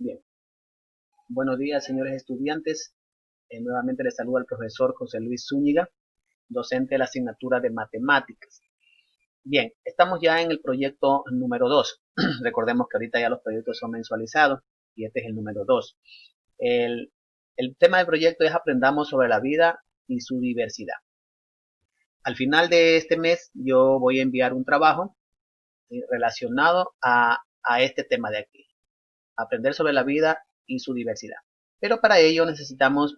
Bien, buenos días, señores estudiantes. Nuevamente les saluda el profesor José Luis Zúñiga, docente de la asignatura de matemáticas. Bien, estamos ya en el proyecto número 2. Recordemos que ahorita ya los proyectos son mensualizados y este es el número 2. El, el tema del proyecto es aprendamos sobre la vida y su diversidad. Al final de este mes yo voy a enviar un trabajo relacionado a este tema de aquí. Aprender sobre la vida y su diversidad. Pero para ello necesitamos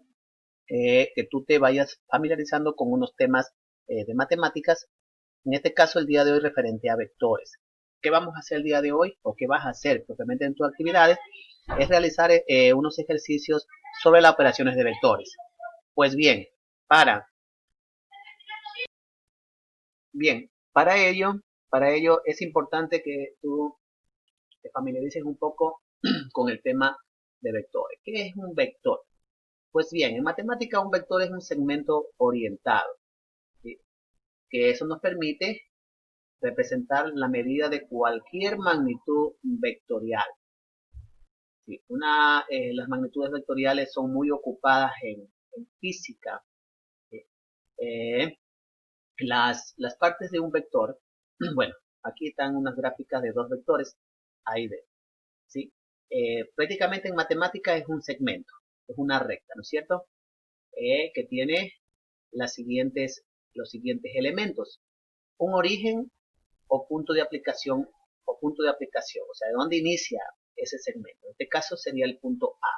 que tú te vayas familiarizando con unos temas de matemáticas, en este caso el día de hoy referente a vectores. ¿Qué vamos a hacer el día de hoy o qué vas a hacer propiamente en tus actividades? Es realizar unos ejercicios sobre las operaciones de vectores. Pues bien, para, para ello es importante que tú te familiarices un poco con el tema de vectores. ¿Qué es un vector? Pues bien, en matemática un vector es un segmento orientado, ¿sí? Que eso nos permite representar la medida de cualquier magnitud vectorial. ¿Sí? Las magnitudes vectoriales son muy ocupadas en física. ¿Sí? Eh, las partes de un vector, bueno, aquí están unas gráficas de dos vectores, ahí ven, ¿sí? Prácticamente en matemática es un segmento, es una recta, ¿no es cierto? Que tiene las siguientes, los siguientes elementos. Un origen o punto de aplicación o sea, de dónde inicia ese segmento. En este caso sería el punto A.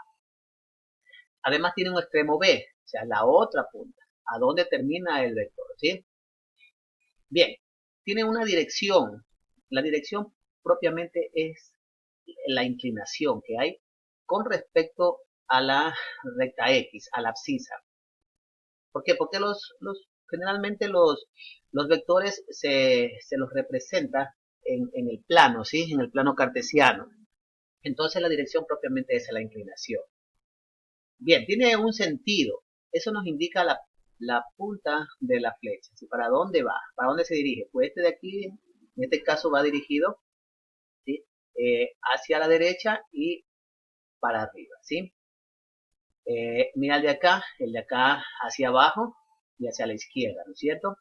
Además tiene un extremo B, o sea, la otra punta, a dónde termina el vector, ¿sí? Bien, tiene una dirección. La dirección propiamente es la inclinación que hay con respecto a la recta X, a la abscisa. ¿Por qué? Porque generalmente los vectores se los representa en el plano, ¿sí? En el plano cartesiano. Entonces la dirección propiamente es la inclinación. Bien, tiene un sentido. Eso nos indica la punta de la flecha. ¿Sí? ¿Para dónde va? ¿Para dónde se dirige? Pues este de aquí, en este caso, va dirigido, ¿sí? Hacia la derecha y para arriba, ¿sí? Mira el de acá hacia abajo y hacia la izquierda, ¿no es cierto?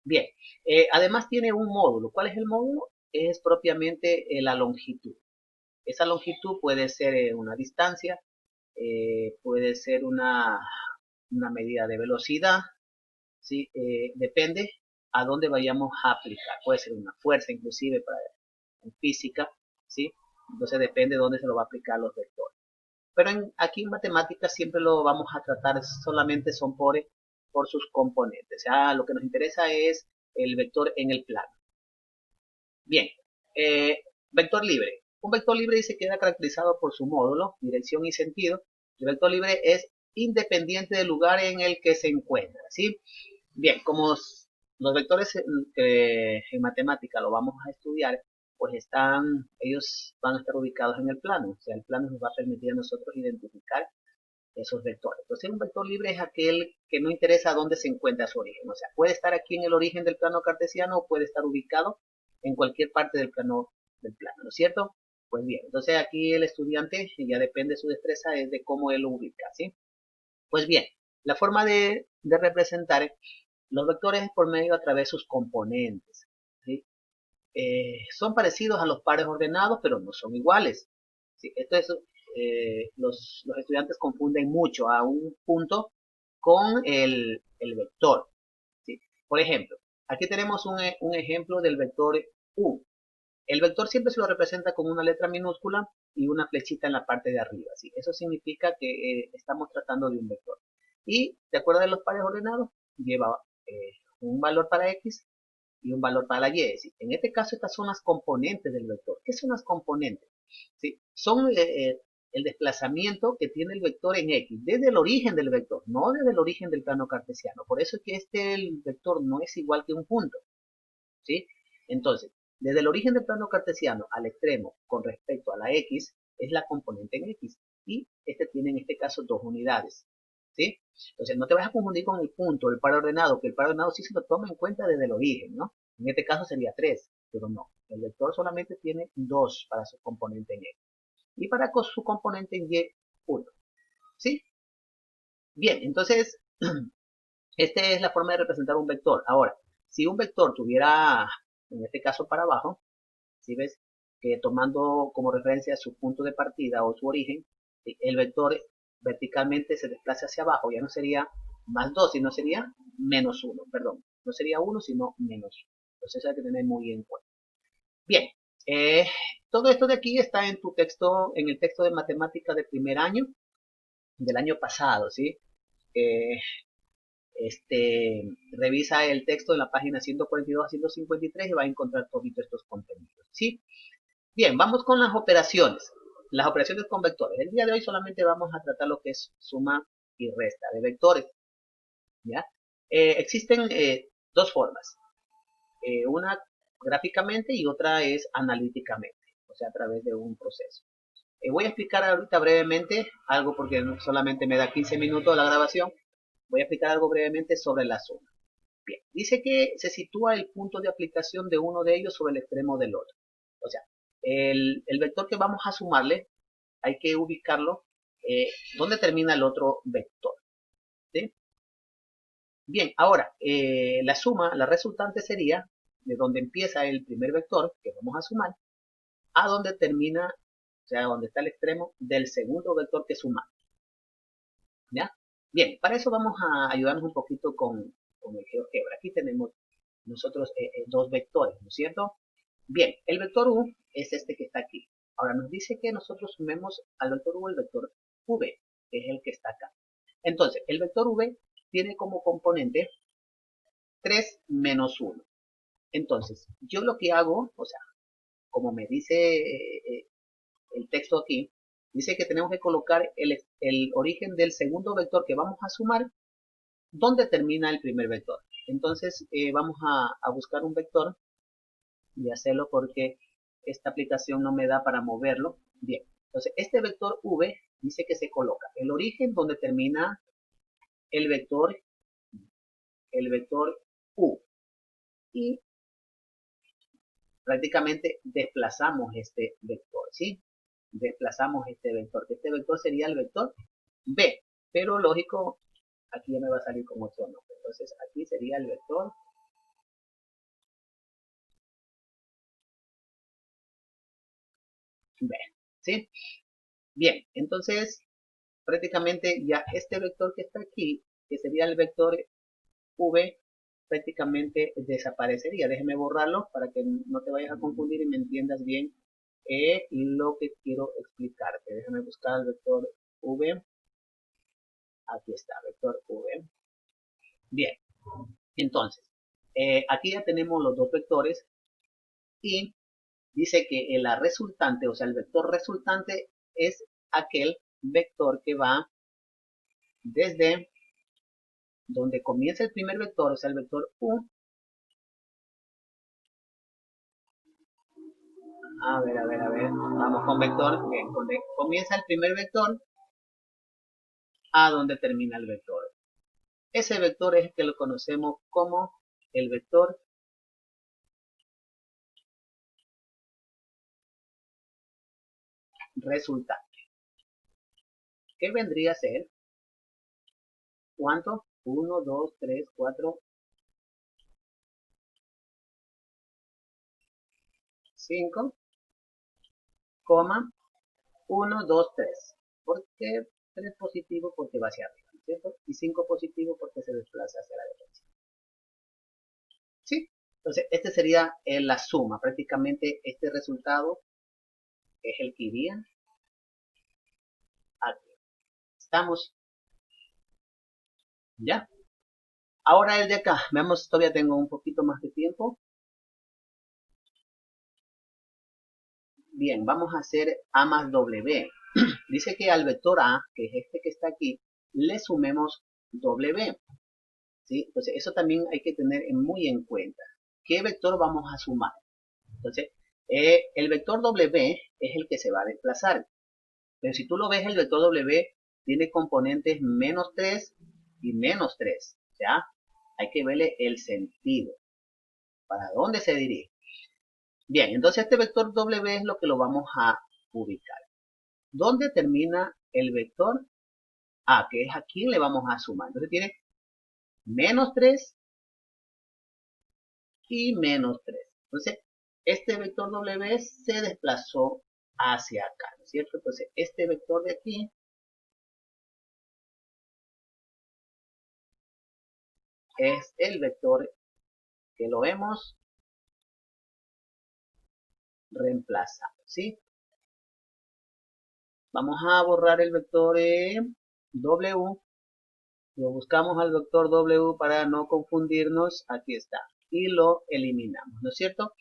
Bien, además tiene un módulo. ¿Cuál es el módulo? Es propiamente la longitud. Esa longitud puede ser una distancia, puede ser una medida de velocidad, ¿sí? Depende a dónde vayamos a aplicar. Puede ser una fuerza inclusive en física, ¿sí? Entonces depende de dónde se lo va a aplicar los vectores. Pero aquí en matemáticas siempre lo vamos a tratar solamente son por sus componentes. O sea, lo que nos interesa es el vector en el plano. Bien, eh, vector libre. Un vector libre se queda caracterizado por su módulo, dirección y sentido. El vector libre es independiente del lugar en el que se encuentra, ¿sí? Bien, como los vectores que en matemática lo vamos a estudiar, pues ellos van a estar ubicados en el plano. O sea, el plano nos va a permitir a nosotros identificar esos vectores. Entonces, un vector libre es aquel que no interesa dónde se encuentra su origen. O sea, puede estar aquí en el origen del plano cartesiano o puede estar ubicado en cualquier parte del plano, ¿no es cierto? Pues bien, entonces aquí el estudiante ya depende de su destreza es de cómo él lo ubica, ¿sí? Pues bien, la forma de representar los vectores es por medio a través de sus componentes, ¿sí? Son parecidos a los pares ordenados, pero no son iguales. ¿Sí? Los estudiantes confunden mucho a un punto con el vector. ¿Sí? Por ejemplo, aquí tenemos un ejemplo del vector U. El vector siempre se lo representa con una letra minúscula y una flechita en la parte de arriba. ¿Sí? Eso significa que estamos tratando de un vector. Y, ¿de acuerdo a los pares ordenados? Lleva un valor para X y un valor para la y. Es decir, en este caso, estas son las componentes del vector. ¿Qué son las componentes? ¿Sí? Son el desplazamiento que tiene el vector en X, desde el origen del vector, no desde el origen del plano cartesiano. Por eso es que el vector no es igual que un punto. ¿Sí? Entonces, desde el origen del plano cartesiano al extremo con respecto a la X, es la componente en X. Y este tiene en este caso dos unidades. ¿Sí? Entonces, no te vas a confundir con el punto, el par ordenado, que el par ordenado sí se lo toma en cuenta desde el origen, ¿no? En este caso sería 3, pero no. El vector solamente tiene 2 para su componente en X. y para su componente y 1. ¿Sí? Bien, entonces, esta es la forma de representar un vector. Ahora, si un vector tuviera, en este caso para abajo, si ves que tomando como referencia su punto de partida o su origen, el vector verticalmente se desplaza hacia abajo, ya no sería más 2, sino sería menos 1, perdón. No sería 1, sino menos 1. Entonces eso hay que tener muy en cuenta. Bien, todo esto de aquí está en tu texto, en el texto de matemática de primer año, del año pasado, ¿sí? Eh, revisa el texto en la página 142 a 153 y va a encontrar todos estos contenidos, ¿sí? Bien, vamos con las operaciones con vectores. El día de hoy solamente vamos a tratar lo que es suma y resta de vectores, ¿ya? Existen dos formas, una gráficamente y otra es analíticamente, o sea, a través de un proceso. Voy a explicar ahorita brevemente algo porque solamente me da 15 minutos la grabación. Voy a explicar algo brevemente sobre la suma. Bien, dice que se sitúa el punto de aplicación de uno de ellos sobre el extremo del otro. O sea, el vector que vamos a sumarle, hay que ubicarlo donde termina el otro vector. ¿Sí? Bien, ahora, la suma, la resultante sería de donde empieza el primer vector que vamos a sumar, a donde termina, o sea, donde está el extremo del segundo vector que sumamos. ¿Ya? Bien, para eso vamos a ayudarnos un poquito con el GeoGebra. Aquí tenemos nosotros dos vectores, ¿no es cierto? Bien, el vector U es este que está aquí. Ahora nos dice que nosotros sumemos al vector U el vector V, que es el que está acá. Entonces, el vector V tiene como componente 3 menos 1. Entonces, yo lo que hago, o sea, como me dice el texto aquí, dice que tenemos que colocar el origen del segundo vector que vamos a sumar donde termina el primer vector. Entonces, vamos a buscar un vector y hacerlo porque esta aplicación no me da para moverlo. Bien, entonces este vector V dice que se coloca el origen donde termina el vector U y prácticamente desplazamos este vector, ¿sí? Desplazamos este vector, que este vector sería el vector B, pero lógico, aquí ya me va a salir como otro nombre. Entonces aquí sería el vector B, ¿sí? Bien, entonces prácticamente ya este vector que está aquí, que sería el vector V, prácticamente desaparecería. Déjeme borrarlo para que no te vayas a confundir y me entiendas bien lo que quiero explicarte. Déjame buscar el vector V. Aquí está, vector V. Bien, entonces, aquí ya tenemos los dos vectores y dice que la resultante, o sea, el vector resultante es aquel vector que va desde donde comienza el primer vector, o sea, el vector U. A ver. Vamos con vector. Bien, donde comienza el primer vector a donde termina el vector. Ese vector es el que lo conocemos como el vector resultante. ¿Qué vendría a ser? ¿Cuánto? 1, 2, 3, 4, 5, 1, 2, 3. ¿Por qué 3 positivo? Porque va hacia arriba, ¿cierto? Y 5 positivo porque se desplaza hacia la derecha. ¿Sí? Entonces, este sería la suma. Prácticamente este resultado es el que iría aquí. ¿Estamos? ¿Ya? Ahora el de acá. Veamos, todavía tengo un poquito más de tiempo. Bien, vamos a hacer A más W. Dice que al vector A, que es este que está aquí, le sumemos W. ¿Sí? Entonces, eso también hay que tener muy en cuenta. ¿Qué vector vamos a sumar? Entonces, el vector W es el que se va a desplazar. Pero si tú lo ves, el vector W tiene componentes menos 3 y menos 3. ¿Ya? Hay que verle el sentido. ¿Para dónde se dirige? Bien, entonces este vector W es lo que lo vamos a ubicar. ¿Dónde termina el vector A? Que es aquí le vamos a sumar. Entonces tiene menos 3 y menos 3. Entonces, este vector W se desplazó hacia acá, ¿no es cierto? Entonces, este vector de aquí es el vector que lo hemos reemplazado, ¿sí? Vamos a borrar el vector W. Lo buscamos al vector W para no confundirnos. Aquí está. Y lo eliminamos, ¿no es cierto?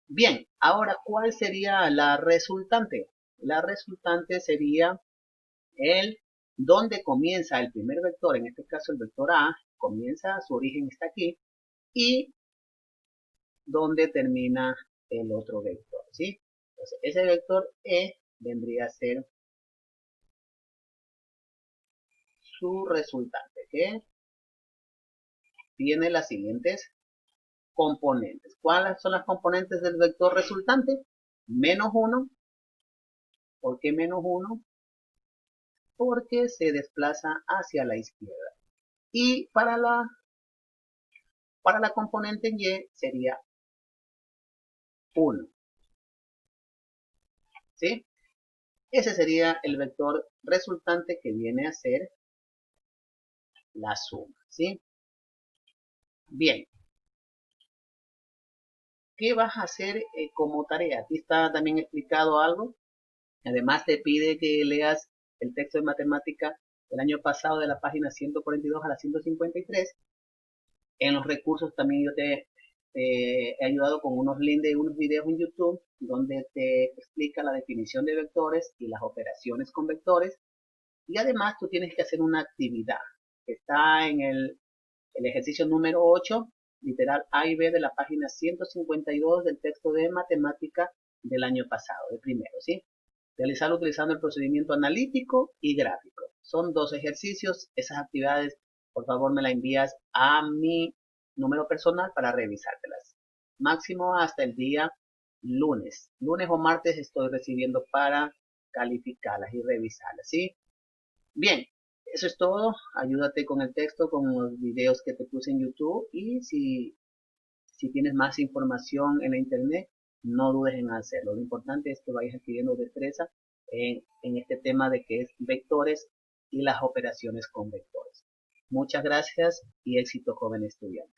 Bien, ahora, ¿cuál sería la resultante? La resultante sería el donde comienza el primer vector, en este caso el vector A, comienza, su origen está aquí, y donde termina el otro vector, ¿sí? Entonces, ese vector E vendría a ser su resultante, que tiene las siguientes componentes. ¿Cuáles son las componentes del vector resultante? Menos 1. ¿Por qué menos 1? Porque se desplaza hacia la izquierda. Y para la componente en Y sería 1. ¿Sí? Ese sería el vector resultante que viene a ser la suma. ¿Sí? Bien. ¿Qué vas a hacer como tarea? Aquí está también explicado algo. Además te pide que leas el texto de matemática del año pasado de la página 142 a la 153. En los recursos también yo te he ayudado con unos links de unos videos en YouTube donde te explica la definición de vectores y las operaciones con vectores. Y además tú tienes que hacer una actividad que está en el ejercicio número 8, literal A y B de la página 152 del texto de matemática del año pasado, de primero, ¿sí? Realizarlo utilizando el procedimiento analítico y gráfico. Son 2 ejercicios. Esas actividades, por favor, me las envías a mi número personal para revisártelas. Máximo hasta el día lunes. Lunes o martes estoy recibiendo para calificarlas y revisarlas, ¿sí? Bien, eso es todo. Ayúdate con el texto, con los videos que te puse en YouTube. Y si tienes más información en la internet, no dudes en hacerlo. Lo importante es que vayas adquiriendo destreza en este tema de que es vectores y las operaciones con vectores. Muchas gracias y éxito, joven estudiante.